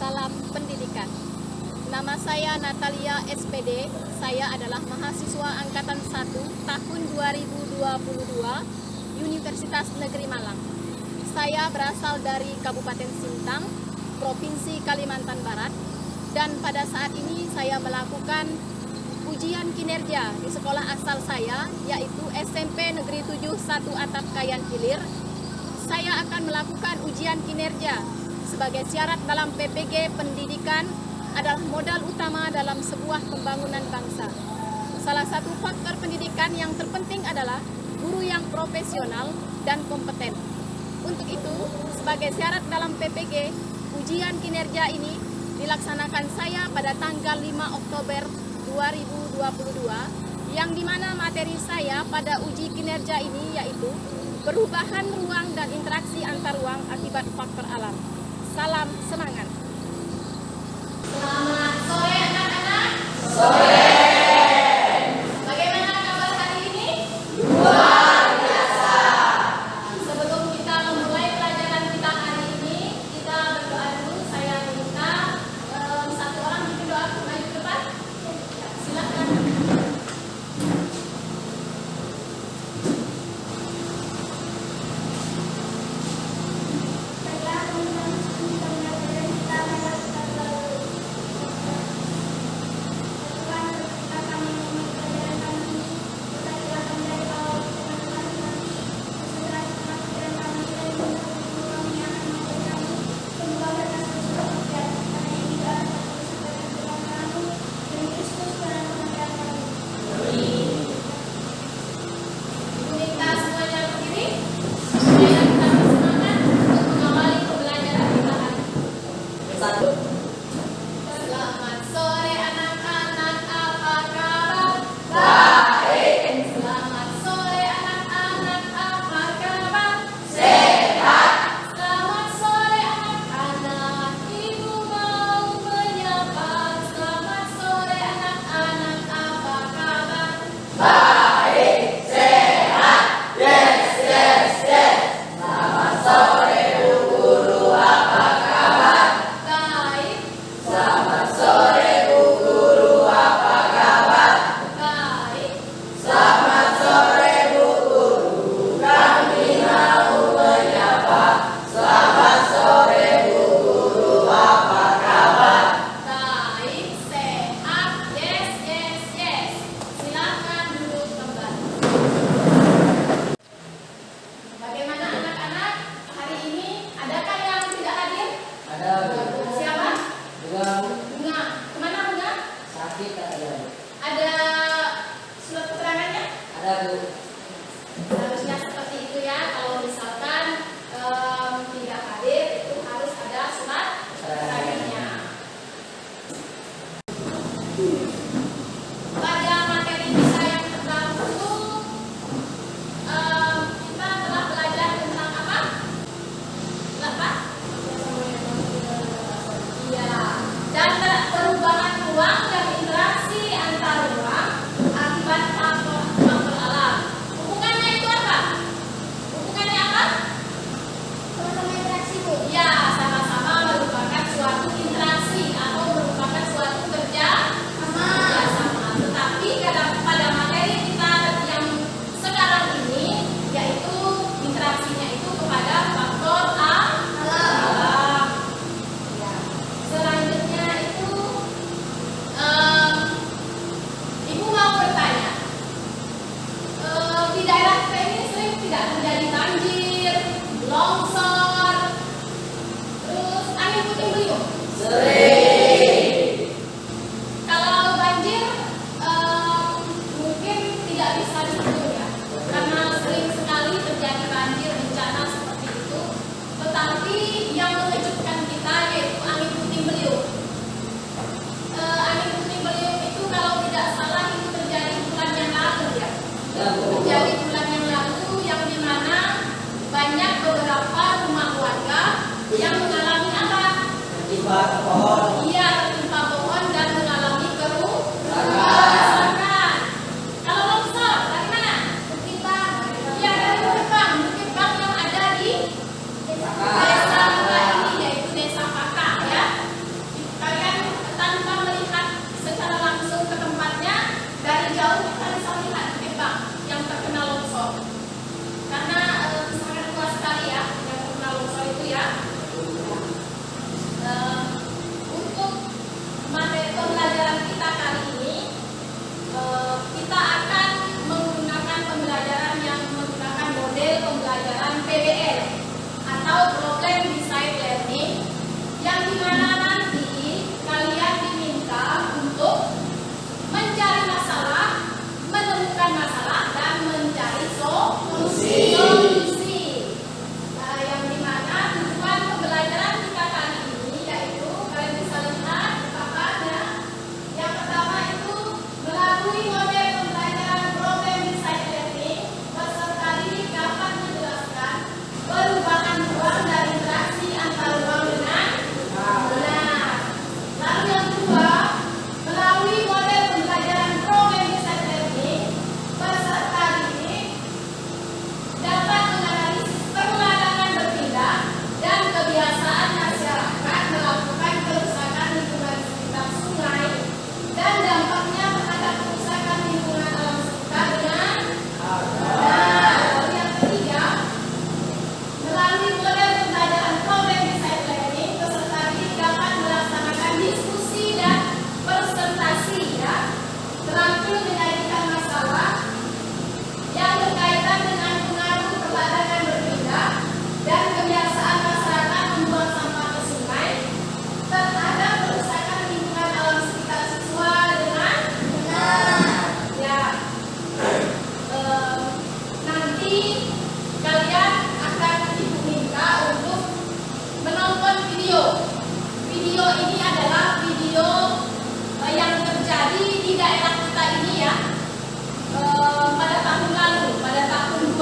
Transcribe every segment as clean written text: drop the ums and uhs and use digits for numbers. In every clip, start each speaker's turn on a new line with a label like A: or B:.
A: Salam Pendidikan. Nama saya Natalia SPD, saya adalah mahasiswa Angkatan 1 tahun 2022 Universitas Negeri Malang. Saya berasal dari Kabupaten Sintang, Provinsi Kalimantan Barat, dan pada saat ini saya melakukan ujian kinerja di sekolah asal saya, yaitu SMP Negeri 7 1 Atap Kayan Hilir. Saya akan melakukan ujian kinerja sebagai syarat dalam PPG Pendidikan adalah modal utama dalam sebuah pembangunan bangsa. Salah satu faktor pendidikan yang terpenting adalah guru yang profesional dan kompeten. Untuk itu, sebagai syarat dalam PPG, ujian kinerja ini dilaksanakan saya pada tanggal 5 Oktober 2022, yang dimana materi saya pada uji kinerja ini yaitu perubahan ruang dan interaksi antar ruang akibat faktor alam. Salam semangat. Selamat sore anak-anak. Sore. Bagaimana kabar hari ini? Luar biasa. Sebelum kita memulai pelajaran kita hari ini, kita berdoa dulu. Saya minta satu orang bikin doa maju ke depan. Ya, silakan. Baiklah,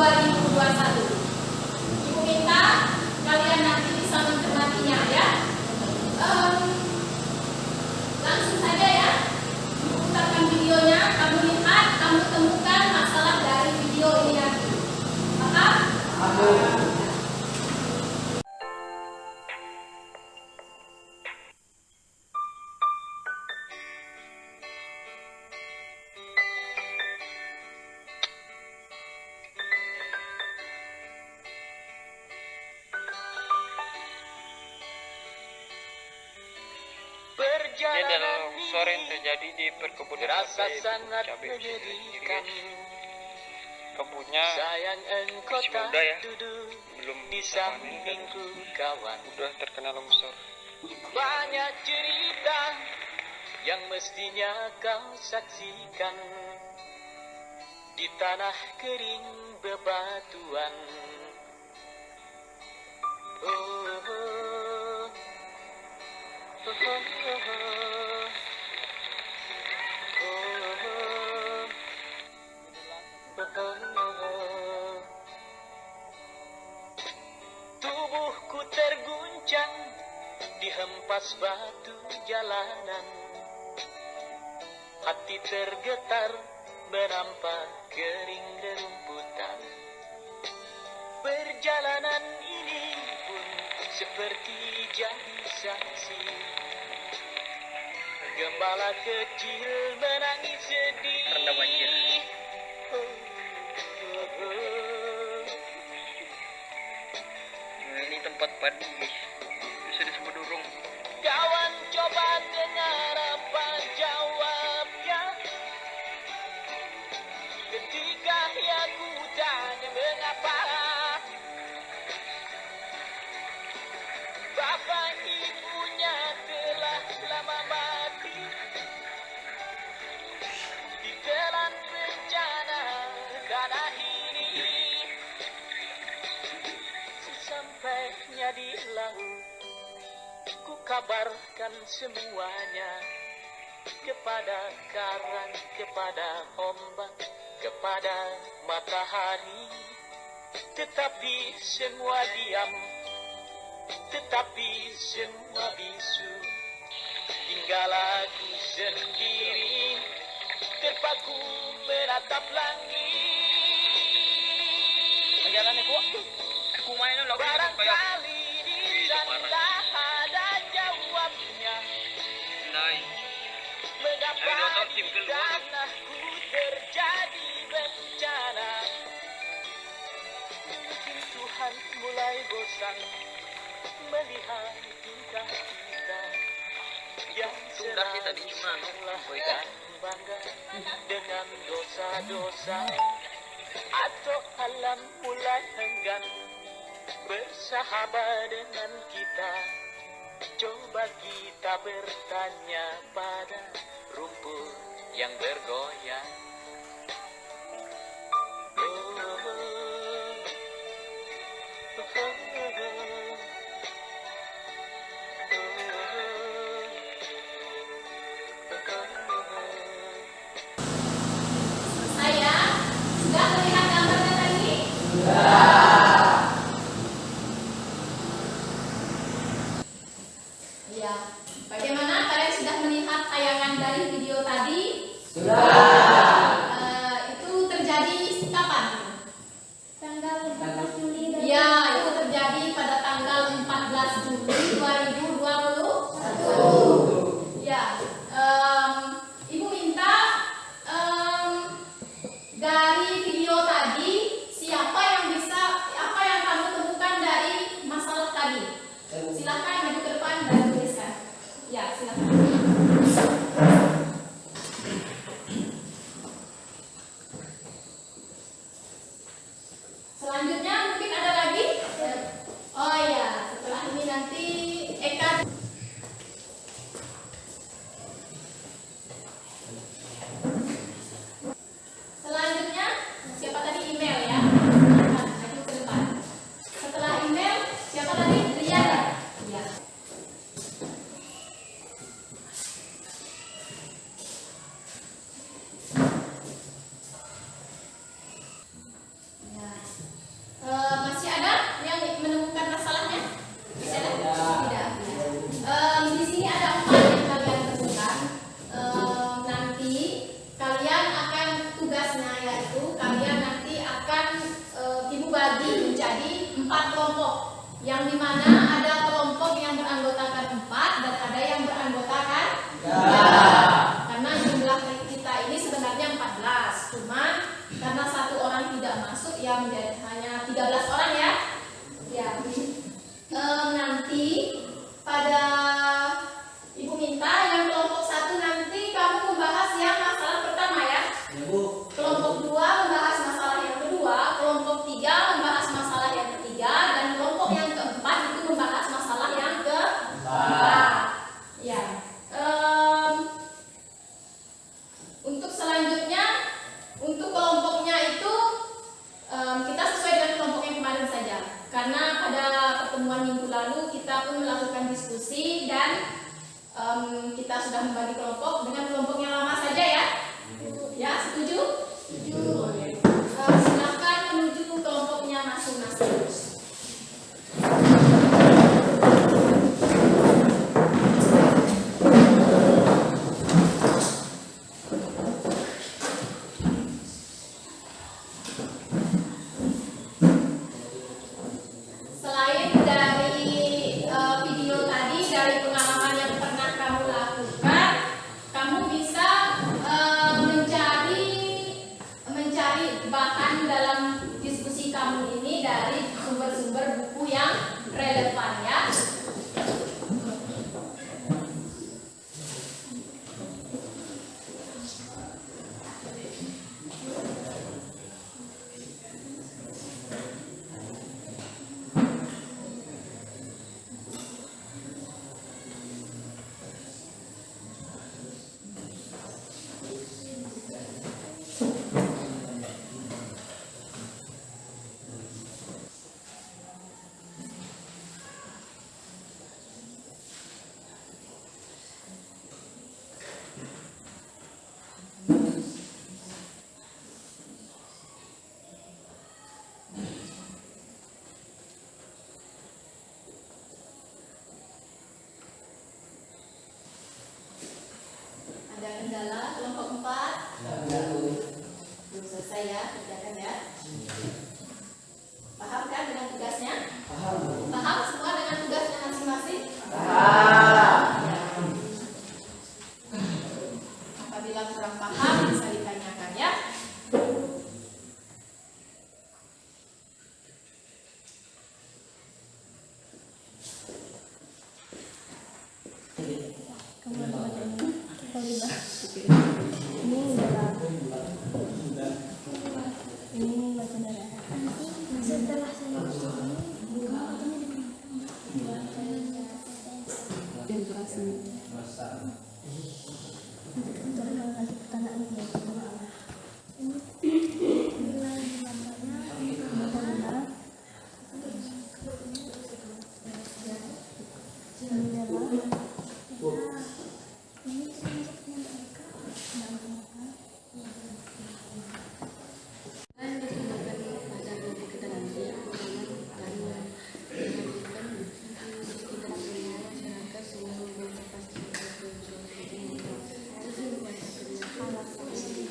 A: 2021. Ibu minta kalian nanti bisa mencermatinya ya. Langsung saja ya. Ibu putarkan videonya, kamu lihat, kamu temukan masalah dari video ini nanti. Paham?
B: Ini adalah longsor yang terjadi di perkebunan cabai menyedihkan. Kebunnya masih muda ya, belum bisa panen dan udah terkena longsor.
C: Banyak cerita yang mestinya kau saksikan di tanah kering bebatuan. Oh, oh, oh. Oh, oh, oh. Tubuhku terguncang dihempas batu jalanan, hati tergetar menampak kering rerumputan. Perjalanan ini pun seperti jadi saksi, gembala kecil menangis sedih.
B: Karena banjir. Nah, ini tempat padi, bisa disebut durung.
C: Kawan coba dengar apa jawabnya ketika aku tanya mengapa bapak ibunya telah lama mati ditelan bencana tanah ini. Sesampainya di laut, ku kabarkan semuanya kepada karang, kepada ombak, kepada matahari. Tetapi semua diam, tetapi semua bisu. Tinggal aku sendiri terpaku menatap langit.
B: Jalan aku main lagu
C: Barangkali di sana ada jawabnya.
B: naik.
C: Mengapa di tanahku terjadi bencana? Mungkin Tuhan mulai bosan melihat tingkah kita yang
B: Sudah kita di
C: selalu
B: gimana?
C: salah dan bangga dengan dosa-dosa, atau alam mulai enggan bersahabat dengan kita. Coba kita bertanya pada rumput yang bergoyang.
A: Saya sudah melihat gambarnya tadi? Iya. Bagaimana kalian sudah melihat tayangan dari video tadi? Itu terjadi kapan?
D: Tanggal 14 Juli.
A: Ya, itu terjadi pada tanggal 14 Juli 2021. Ya, Ibu minta dari video tadi siapa yang bisa, apa yang kamu temukan dari masalah tadi? Silakan maju ke depan dan tuliskan. Ya, silakan. yang dimana ada kelompok yang beranggotakan 4 dan ada yang beranggotakan 3. Karena jumlah kita ini sebenarnya 14, cuman karena satu orang tidak masuk ya menjadi hanya 13 orang ya. Ya. Nanti pada Ibu minta yang kelompok 1 nanti kamu membahas yang masalah pertama ya. Kelompok 2 membahas masalah yang kedua, kelompok 3 membahas masalah yang ketiga, dan kelompok yang keempat itu membahas masalah yang keempat. Ya. Untuk selanjutnya, untuk kelompoknya itu kita sesuai dengan kelompok yang kemarin saja. Karena pada pertemuan minggu lalu kita pun melakukan diskusi dan kita sudah membagi kelompok dengan kelompok yang lama saja ya. Ya, setuju? Setuju. Silakan menuju kelompoknya masing-masing. Selain dari video tadi, dari pengalaman yang pernah kamu lakukan, kamu bisa mencari bahan dalam diskusi kamu ini dari sumber-sumber buku yang relevan ya. Ada kendala kelompok 4? Belum selesai ya, kerjakan ya. Paham kan dengan tugasnya? Paham semua dengan tugasnya masing-masing? Paham. Ya. Apabila kurang paham bisa ditanyakan ya.
D: Setelah saya
E: Alasan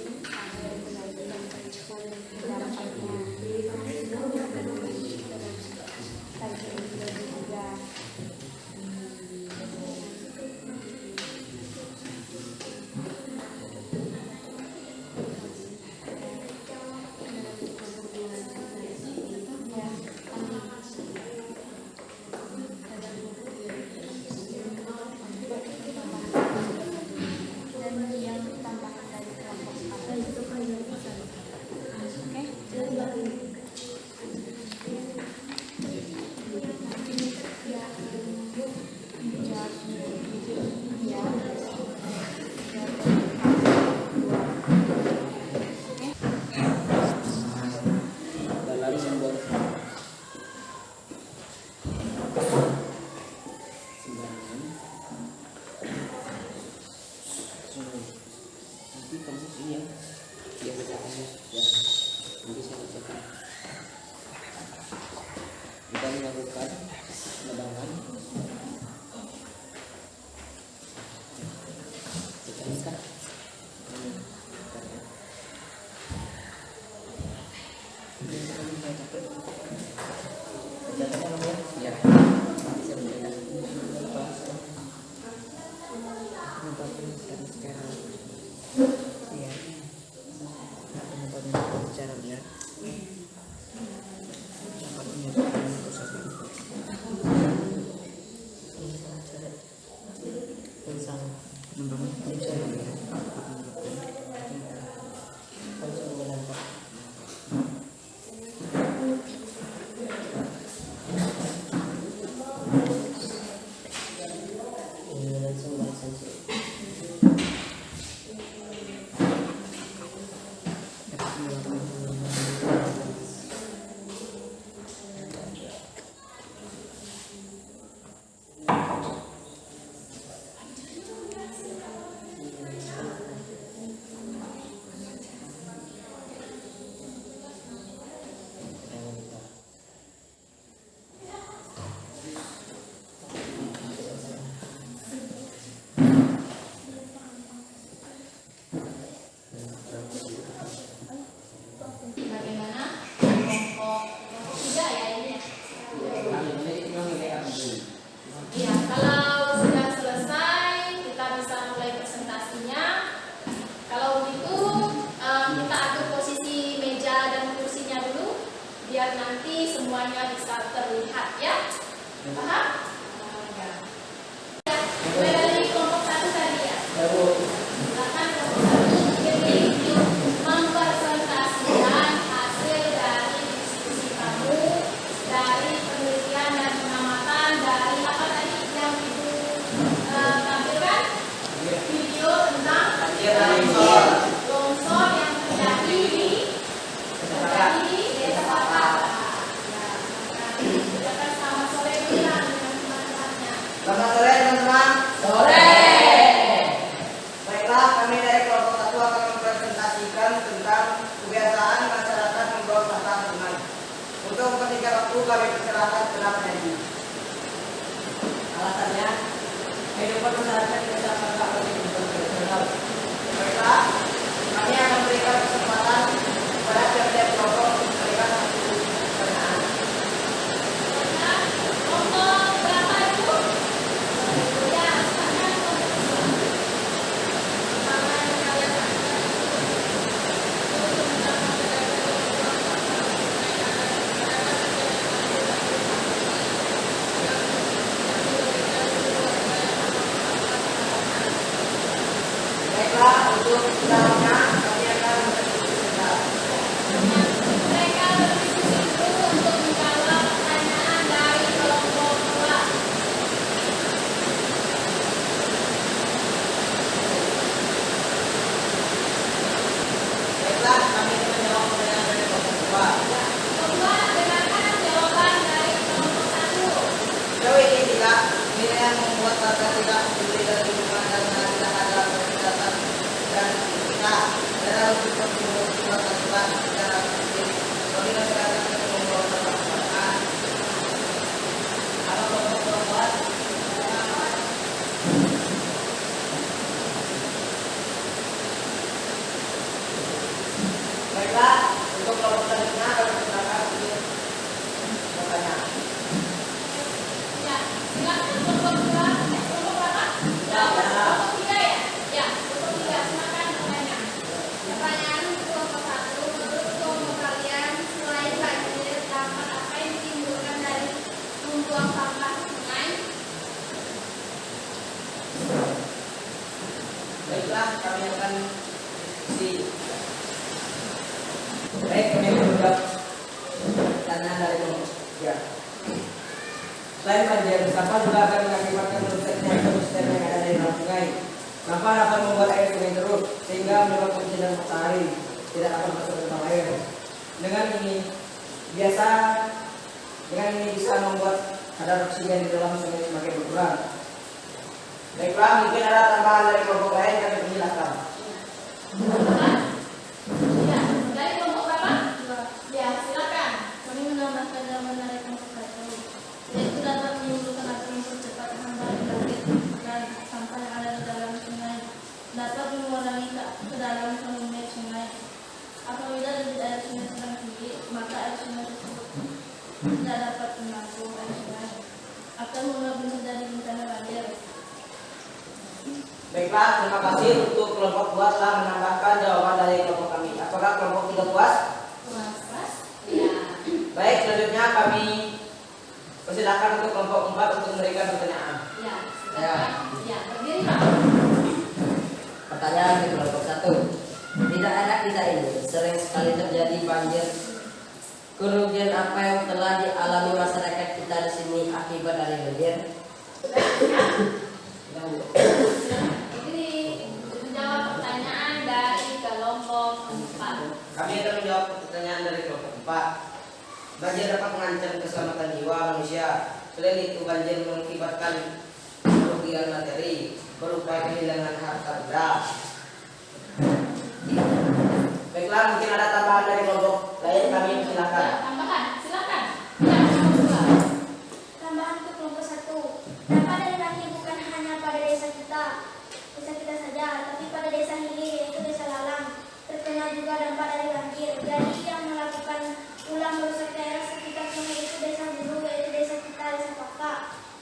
E: kehidupan masyarakat desa Bangka menjadi profesional. Baiklah, kami akan berikan kesempatan kepada tiap-tiap kelompok untuk memberikan satu pertanyaan.
A: Kelompok berapa itu? Ya, silakan kelompok dua. Sama yang kalian akan
E: Baiklah, untuk pertamanya kami akan berdiskusi sebentar.
A: mereka berdiskusi dulu untuk menjawab pertanyaan dari kelompok dua.
E: Baiklah, kami akan menjawab pertanyaan dari kelompok dua.
A: Kedua, dengarkan jawaban dari kelompok satu.
E: Sejauh ini tidak pilihan membuat warga tidak peduli dan lingkungan dan tidak ada pergerakan dan kita dalam membuat aturan secara efektif bagi masyarakat yang membawa permasalahan. Apa kelompok perempuan? Baiklah, untuk kelompok selanjutnya kami silakan untuk bertanya.
A: Ya, silakan kelompok dua. Kelompok berapa? Kelompok tiga ya? Ya, kelompok tiga. Silakan bertanya. Pertanyaan untuk kelompok satu. Menurut kelompok kalian, selain banjir, dampak apa yang ditimbulkan dari membuang sampah ke sungai?
E: Baiklah, kami akan diskusi. Baik, kami menjawab pertanyaan dari kelompok tiga. Selain banjir, sampah juga akan mengakibatkan rusaknya ekosistem yang ada di dalam sungai. Sampah dapat membuat air sungai terus, sehingga menyebabkan sinar matahari tidak dapat masuk ke dalam air. Dengan ini bisa membuat kadar oksigen di dalam sungai semakin berkurang. Baiklah, mungkin ada tambahan dari kelompok lain, kami persilahkan.
A: Ya, dari kelompok berapa? Ya, silakan.
D: Kami menambahkan jawaban dari kelompok satu, yaitu dapat menimbulkan atau mempercepat penambahan penyakit dan sampah yang ada di dalam sungai, dapat mengurangi ke dalam volume sungai. Apabila debit air sungai sedang tinggi, maka air sungai tersebut tidak dapat menampung air sungai, akan mungkin terjadi bencana banjir.
E: Baiklah, terima kasih untuk kelompok 2 telah menambahkan jawaban dari kelompok kami. Apakah kelompok 3 puas?
A: Puas? Ya.
E: Baik, selanjutnya kami persilakan untuk kelompok 4 untuk memberikan pertanyaan.
A: Ya, silakan. Ya, berdiri Pak.
F: Pertanyaan di kelompok 1. Tidak enak kita ini sering sekali terjadi banjir. Kerugian apa yang telah dialami masyarakat kita di sini akibat dari banjir?
A: Ini menjawab pertanyaan dari kelompok 4.
E: Kami akan menjawab pertanyaan dari kelompok 4. Banjir dapat mengancam keselamatan jiwa manusia. Selain itu, banjir mengakibatkan kerugian materi berupa kehilangan harta benda. Baiklah, mungkin ada tambahan dari kelompok lain, kami
A: Ya,
E: persilakan.
A: tambahan, silakan. Ya, kelompok 2.
D: Tambahan untuk kelompok satu, dampak dari banjir bukan hanya pada desa kita saja, tapi pada desa hilir yaitu desa Lalang terkena juga dampak dari banjir. Jadi yang melakukan ulang merusak daerah sekitar sungai itu desa hulu yaitu desa kita, desa Paka,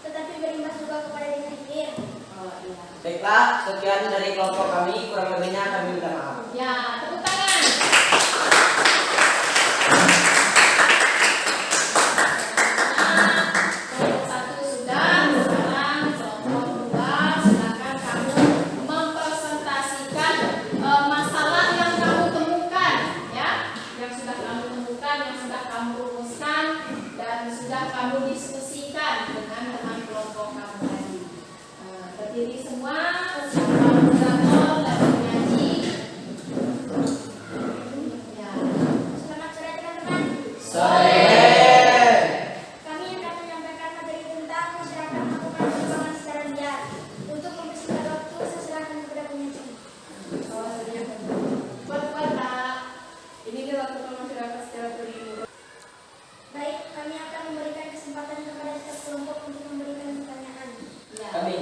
D: tetapi berimbas juga kepada desa hilir.
A: Oh iya.
E: Baiklah, sekian dari kelompok kami, kurang lebihnya kami minta maaf.
A: Ya, tepuk tangan. Kelompok 1 sudah, sekarang kelompok 2 silakan kamu mempresentasikan masalah yang kamu temukan, ya, yang sudah kamu temukan, yang sudah kamu rumuskan dan sudah kamu diskusikan dengan kelompok kamu tadi. Berdiri semua, siapa moderator dan penyaji. Ya.
D: Selamat sore teman-teman.
E: Sore.
D: Kami akan menyampaikan materi tentang masyarakat melakukan perkembangan secara liar. Untuk mempersingkat waktu, saya serahkan kepada penyaji.
A: Buat Pak, ini dia waktu masyarakat secara berilmu.
D: Baik, kami akan memberikan kesempatan kepada setiap kelompok untuk memberikan pertanyaan.
A: Ya.
E: Kami.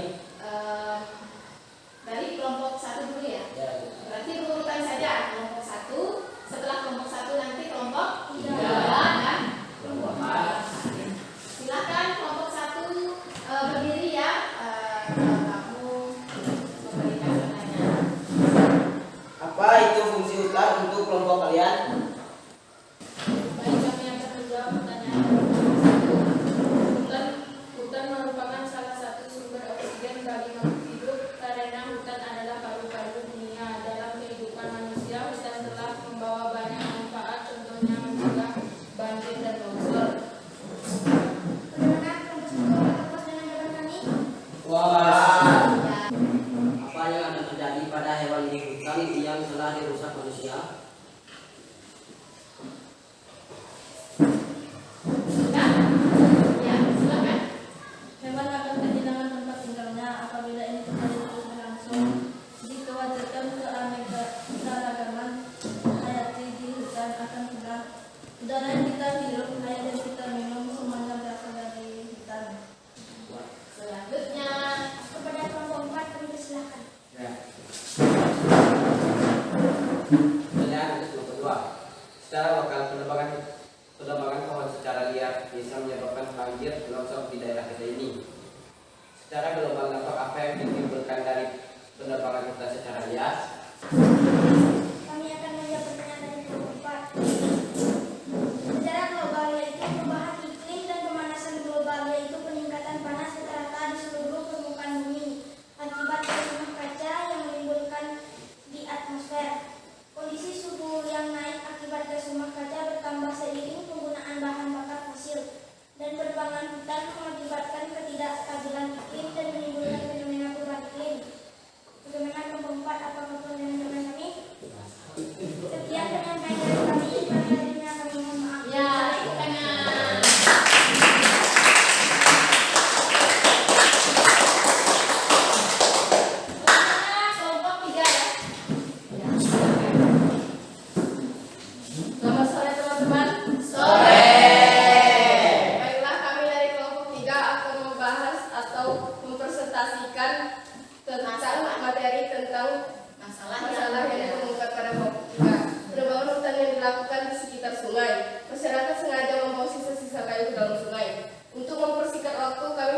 G: atau mempresentasikan tentang materi tentang
A: masalah
G: yang ditemukan pada kelompok 3. Penebangan hutan yang dilakukan di sekitar sungai. Masyarakat sengaja membawa sisa-sisa kayu ke dalam sungai. Untuk mempersingkat waktu, kami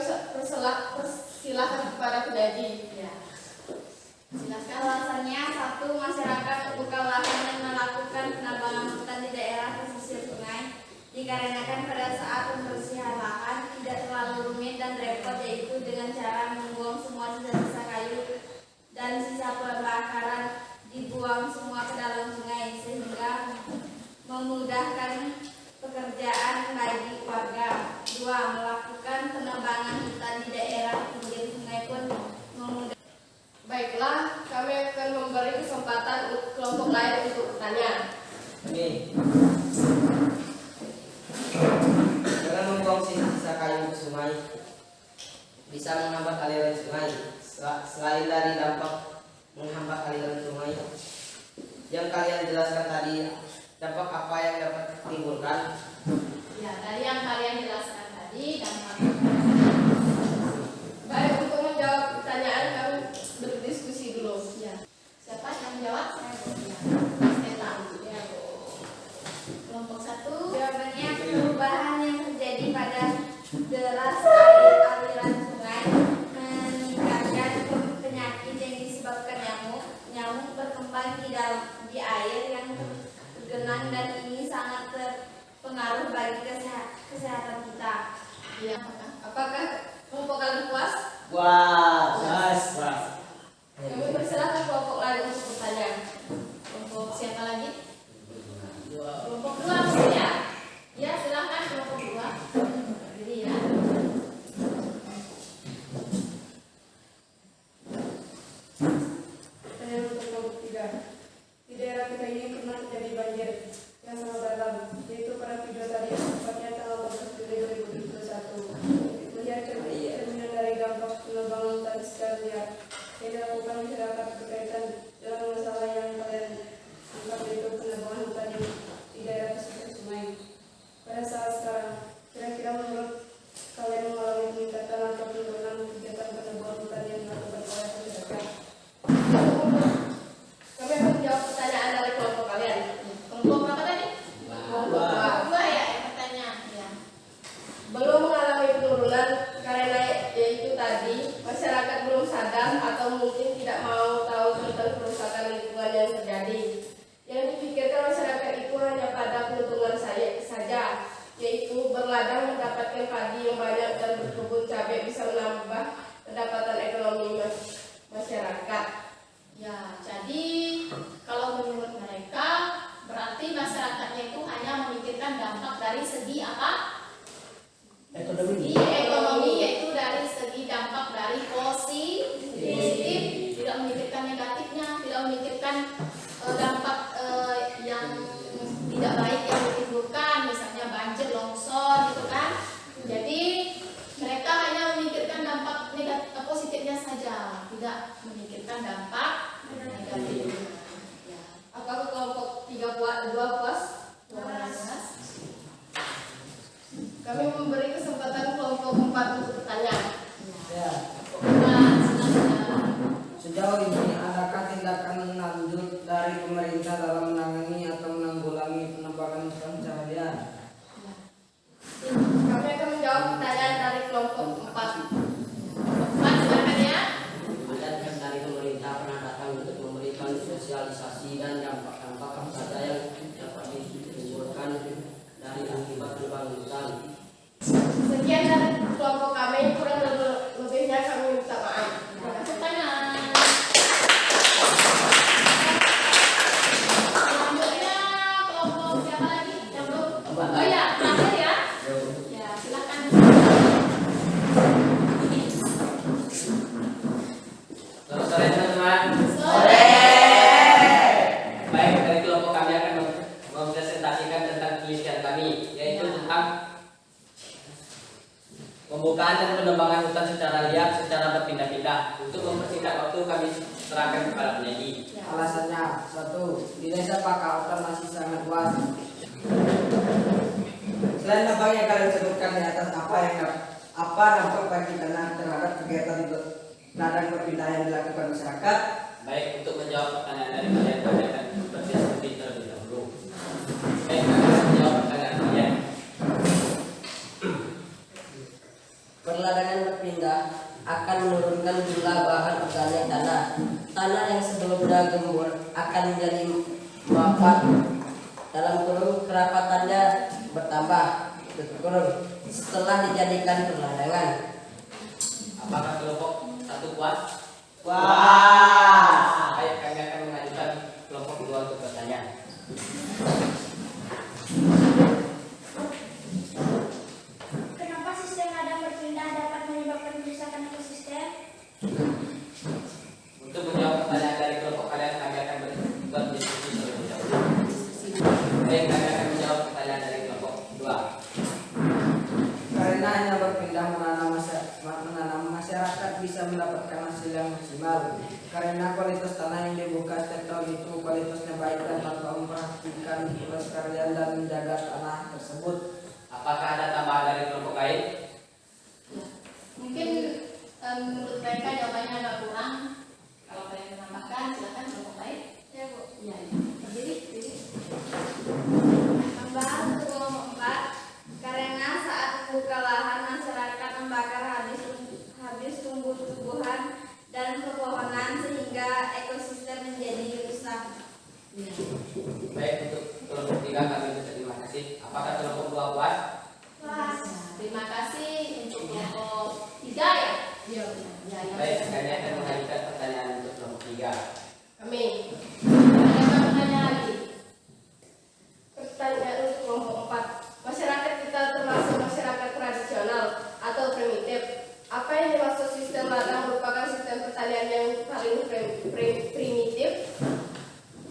G: persilahkan kepada penyaji.
A: Ya. Silakan.
D: Alasannya, satu, masyarakat bukan lahan yang melakukan penambangan hutan di daerah pesisir sungai dikarenakan pada saat pembersihan lahan tidak terlalu rumit dan repot, yaitu dengan cara membuang semua sisa-sisa kayu dan sisa pembakaran dibuang semua ke dalam sungai sehingga memudahkan pekerjaan bagi warga. Dua, melakukan penebangan hutan di daerah pinggir sungai pun memudahkan.
G: Baiklah, kami akan memberi kesempatan untuk kelompok lain untuk bertanya.
E: Oke. Dengan membuang sisa kayu ke sungai bisa menghambat aliran sungai. Selain dari dampak menghambat aliran sungai yang kalian jelaskan tadi, dampak apa yang dapat ditimbulkan?
A: Ya, dari yang kalian jelaskan tadi dampak.
G: Baik, untuk menjawab pertanyaan kami berdiskusi dulu.
A: Ya. Siapa yang menjawab? Saya ya. Stella. Ya. Kelompok 1.
D: Jawabannya, perubahan yang terjadi pada deras aliran sungai meningkatkan penyakit yang disebabkan nyamuk. Nyamuk berkembang di air yang tergenang dan ini sangat berpengaruh bagi kesehatan kita.
A: Iya.
G: Apakah kelompok kalian puas?
E: Wah,
G: Kami persilahkan kelompok lain untuk bertanya.
A: Kelompok siapa lagi? Kelompok 2 maksudnya? Ya, silakan kelompok 2. Berdiri ya.
G: Pertanyaan untuk kelompok 3. Di daerah kita ini pernah terjadi banjir yang sangat dalam, yaitu pada video tadi, tepatnya tanggal 14 Juli 2021. Melihat cerminan dari dampak penebangan hutan secara liar yang dilakukan masyarakat berkaitan dengan masalah yang kalian anggap yaitu penebangan hutan di daerah pesisir sungai. Pada saat sekarang, kira-kira menurut kalian mengalami peningkatan atau penurunan kegiatan penebangan hutan yang dilakukan oleh masyarakat? Kami akan menjawab pertanyaan dari kelompok kalian.
A: Kelompok berapa tadi? Kelompok 2 ya yang bertanya. Ya.
G: Belum mengalami penurunan karena yaitu tadi masyarakat belum sadar atau mungkin tidak mau tahu tentang kerusakan lingkungan yang terjadi. Yang dipikirkan masyarakat itu hanya pada keuntungan saja, yaitu berladang mendapatkan padi yang banyak dan berkebun cabai bisa menambah pendapatan ekonomi masyarakat.
A: Ya, jadi kalau menurut mereka berarti masyarakatnya itu hanya memikirkan dampak dari segi apa? Segi ekonomi, yaitu dari segi dampak dari positif, tidak memikirkan negatifnya, tidak memikirkan dampak yang tidak baik yang ditimbulkan, misalnya banjir, longsor, gitu kan. Jadi mereka hanya memikirkan dampak positifnya saja, tidak memikirkan dampak negatifnya. Ya.
G: Apakah kelompok 2 puas? Kami memberi kesempatan kelompok 4 untuk bertanya.
E: Ya.
A: Silakan.
E: Sejauh ini adakah tindakan lanjut dari pemerintah dalam menangani atau menanggulangi penebangan hutan seharian?
G: Kami akan menjawab pertanyaan dari kelompok 4.
A: Silakan ya.
F: Ada pihak dari pemerintah pernah datang untuk memberikan sosialisasi dan dampak-dampak apa saja yang dapat ditimbulkan dari akibat penebangan hutan.
G: Sekian dari kelompok kami, kurang lebihnya kami minta maaf.
A: Pertanyaan. Selanjutnya kelompok siapa lagi? Yang belum? Oh ya, terakhir ya. Ya, silakan.
F: Selamat sore teman-teman.
A: Sore.
F: Baik, dari kelompok kami akan mempresentasikan tentang penelitian kami, yaitu tentang pembukaan dan penebangan hutan secara liar, secara berpindah-pindah. Untuk mempersingkat waktu, kami serahkan kepada penyaji.
E: Alasannya, satu, di desa Pakau hutan masih sangat luas. Selain apa yang kalian sebutkan di atas, apa yang Apa dampak bagi tanah terhadap kegiatan ladang perpindahan yang dilakukan masyarakat?
F: Baik, untuk menjawab pertanyaan dari kalian, kami akan berdiskusi terlebih dahulu. Baik, kami akan menjawab pertanyaan kalian. Perladangan berpindah akan menurunkan jumlah bahan organik tanah. Tanah yang sebelumnya gembur akan menjadi mapat, dalam kurung kerapatannya bertambah, tutup kurung, setelah dijadikan perladangan. Apakah kelompok satu puas?
E: Wah.
F: Baik, kami akan mengajukan kelompok kedua untuk bertanya.
D: Kenapa sistem ladang berpindah dapat menyebabkan kerusakan ekosistem?
F: Untuk menjawab pertanyaan dari kelompok kalian, kami akan berdiskusi terlebih dahulu. Baik, kami akan menjawab pertanyaan dari kelompok kedua.
E: Karena hanya berpindah menanam masyarakat bisa mendapatkan hasil yang maksimal. Karena kualitas tanah yang dibuka setiap tahun itu kualitasnya baik dan tanpa memperhatikan kelestarian dan menjaga tanah tersebut.
F: Apakah ada tambahan dari kelompok lain?
A: Mungkin menurut mereka jawabannya agak kurang. Kalau kalian menambahkan, silakan kelompok lain.
D: Ya Bu.
A: Iya, ya. Berdiri.
D: Tambahan untuk kelompok 4, karena saat membuka lahan masyarakat membakar habis tumbuh-tumbuhan dan pepohonan sehingga ekosistem menjadi rusak.
A: Iya.
F: Baik, untuk kelompok 3 kami berterima kasih. Apakah kelompok 2 puas?
D: Puas.
A: Terima kasih untuk kelompok 3 ya. Iya. Ya, ya.
F: Baik, kami akan mengajukan pertanyaan untuk kelompok 3.
A: Kami. Ada pertanyaan lagi.
G: Pertanyaan untuk kelompok 4. Masyarakat kita termasuk masyarakat tradisional atau primitif. Apa yang dimaksud sistem ladang merupakan sistem pertanian yang paling primitif?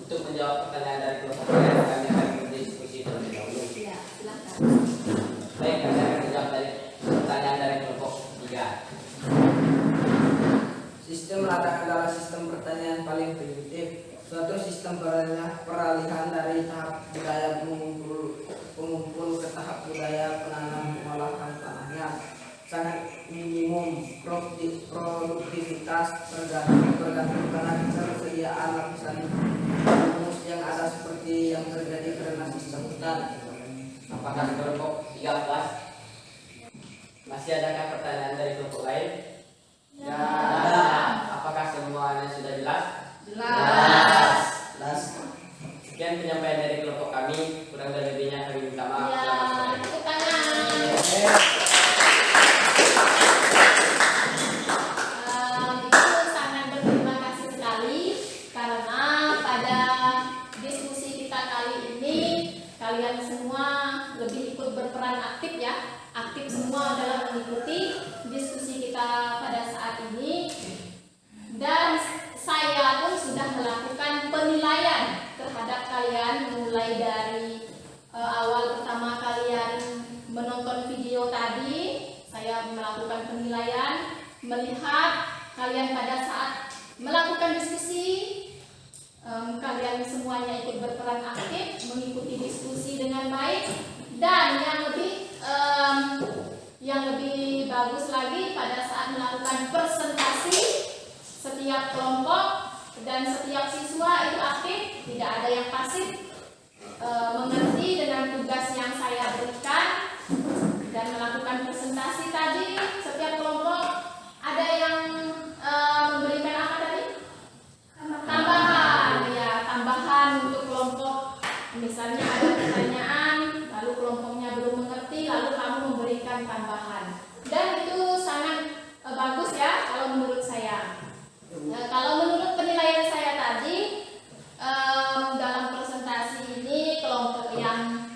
F: Untuk menjawab pertanyaan dari kelompok kalian, kami akan berdiskusi terlebih dahulu.
A: Ya, silakan.
F: Baik, kami akan menjawab dari pertanyaan dari kelompok 3.
E: Sistem ladang adalah sistem pertanian paling primitif. Suatu sistem peralihan dari tahap budaya pengumpul ke tahap budaya penanam pengolahan tanahnya. Sangat minimum produktivitas tergantung pada ketersediaan lapisan humus yang ada seperti yang terjadi karena sistem hutan.
F: Apakah kelompok 3 puas? Masih adakah pertanyaan dari kelompok lain?
E: Ya.
F: Apakah semuanya sudah jelas?
A: Jelas.
F: Sekian penyampaian dari kelompok kami. Kurang dan lebihnya kami minta maaf.
A: Ya,
F: Selamat sore.
A: tepuk tangan. Itu sangat berterima kasih sekali karena pada diskusi kita kali ini kalian semua lebih ikut berperan aktif ya. Aktif semua dalam mengikuti diskusi kita pada saat ini. Dan saya pun sudah melakukan penilaian terhadap kalian mulai dari awal pertama kalian menonton video tadi. Saya melakukan penilaian, melihat kalian pada saat melakukan diskusi, kalian semuanya ikut berperan aktif, mengikuti diskusi dengan baik, dan yang lebih bagus lagi pada saat melakukan presentasi, setiap kelompok dan setiap siswa itu aktif, tidak ada yang pasif, mengerti dengan tugas yang saya berikan dan melakukan presentasi tadi. Setiap kelompok ada yang memberikan apa tadi? Tambahan, ya, tambahan untuk kelompok. Misalnya ada pertanyaan, lalu kelompoknya belum mengerti, lalu kamu memberikan tambahan. Dan itu sangat bagus ya kalau menurut saya. Kalau menurut penilaian saya tadi, dalam presentasi ini kelompok yang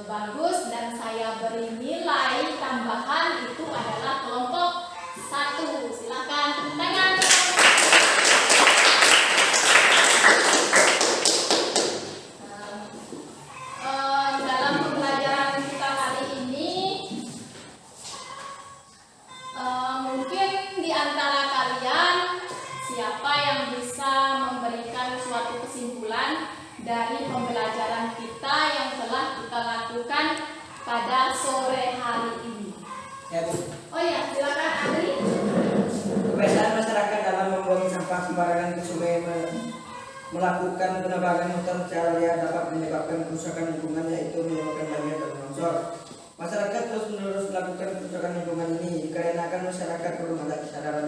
A: bagus dan saya beri nilai tambahan itu adalah kelompok 1. Silakan tepuk tangan. Dalam pembelajaran kita kali ini, mungkin di antara kalian siapa yang bisa memberikan suatu kesimpulan dari pembelajaran kita yang telah kita lakukan pada sore hari ini?
E: Ya Bu.
D: Oh iya, silakan Adri.
E: Kebiasaan masyarakat dalam membuang sampah sembarangan ke sungai melakukan penebangan motor secara liar dapat menyebabkan kerusakan lingkungan, yaitu menyebabkan banjir dan longsor. Masyarakat terus-menerus melakukan kerusakan lingkungan ini dikarenakan masyarakat belum ada kesadaran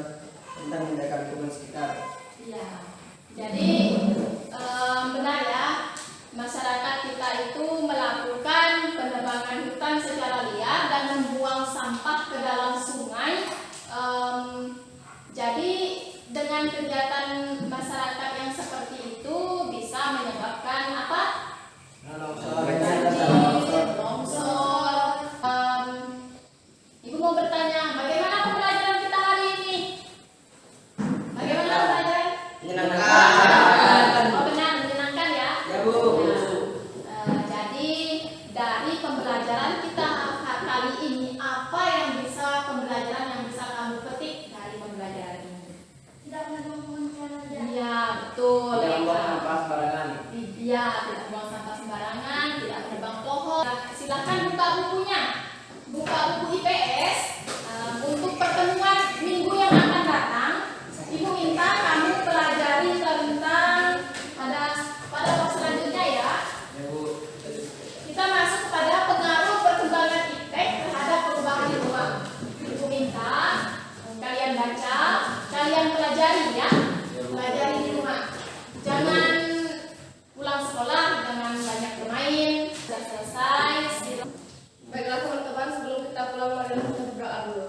E: tentang menjaga lingkungan sekitar.
A: Iya. Jadi benar ya, masyarakat kita itu melakukan penebangan hutan secara liar dan membuang sampah ke dalam sungai. Jadi dengan kegiatan masyarakat yang seperti itu bisa menyebabkan apa? Banjir, longsor. Ibu mau bertanya, bagaimana pembelajaran kita hari ini? Bagaimana pembelajaran?
E: Menyenangkan.
A: Oh benar, menyenangkan ya?
E: Ya Bu.
A: Jadi dari pembelajaran kita kali ini, apa yang bisa pembelajaran yang bisa kamu petik dari pembelajaran ini?
D: Tidak menemukan cara.
A: Iya betul.
E: Tidak membuang
A: Eka.
E: sampah sembarangan.
A: Iya, tidak buang sampah sembarangan, tidak menebang pohon. Silakan buka bukunya, buka buku IPS untuk pertemuan minggu yang akan datang. Ibu minta kamu pelajari tentang pada bab selanjutnya ya.
E: Ya Bu.
A: Kita masuk pada pengaruh perkembangan iptek terhadap perubahan lingkungan. Ibu minta kalian baca, kalian pelajari ya, pelajari di rumah. Jangan pulang sekolah, jangan banyak bermain. Sudah selesai.
G: Baiklah teman-teman, sebelum kita pulang mari kita berdoa dulu.